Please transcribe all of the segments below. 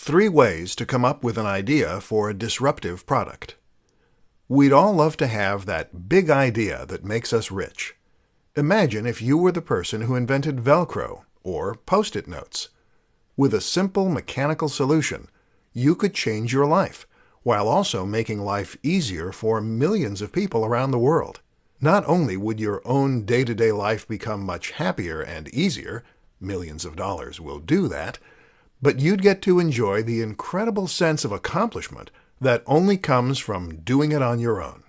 3 ways to come up with an idea for a disruptive product. We'd all love to have that big idea that makes us rich. Imagine if you were the person who invented Velcro or Post-it notes. With a simple mechanical solution, you could change your life, while also making life easier for millions of people around the world. Not only would your own day-to-day life become much happier and easier, millions of dollars will do that, but you'd get to enjoy the incredible sense of accomplishment that only comes from doing it on your own.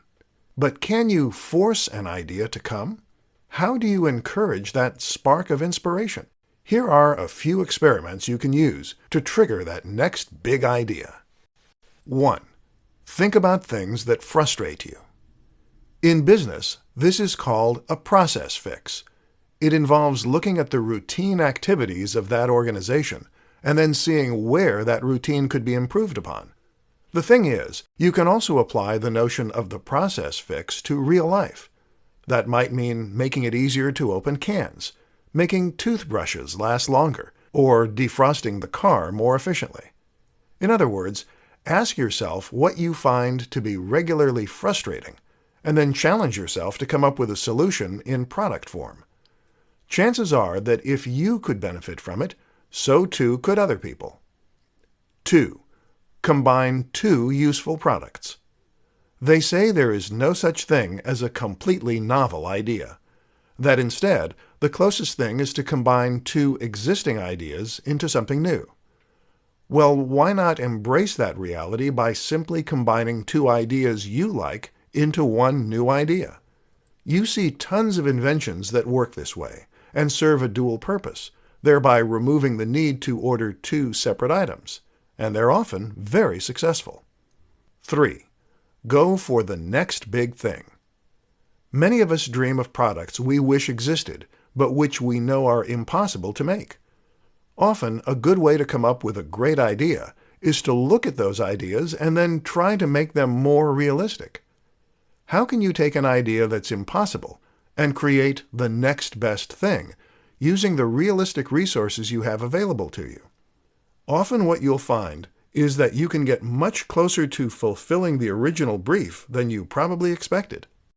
But can you force an idea to come? How do you encourage that spark of inspiration? Here are a few experiments you can use to trigger that next big idea. 1. Think about things that frustrate you. In business, this is called a process fix. It involves looking at the routine activities of that organization and then seeing where that routine could be improved upon. The thing is, you can also apply the notion of the process fix to real life. That might mean making it easier to open cans, making toothbrushes last longer, or defrosting the car more efficiently. In other words, ask yourself what you find to be regularly frustrating, and then challenge yourself to come up with a solution in product form. Chances are that if you could benefit from it, so too could other people. 2. Combine 2 useful products. They say there is no such thing as a completely novel idea. That instead, the closest thing is to combine 2 existing ideas into something new. Well, why not embrace that reality by simply combining 2 ideas you like into one new idea? You see tons of inventions that work this way and serve a dual purpose, thereby removing the need to order 2 separate items, and they're often very successful. 3. Go for the next big thing. Many of us dream of products we wish existed, but which we know are impossible to make. Often, a good way to come up with a great idea is to look at those ideas and then try to make them more realistic. How can you take an idea that's impossible and create the next best thing using the realistic resources you have available to you? Often what you'll find is that you can get much closer to fulfilling the original brief than you probably expected.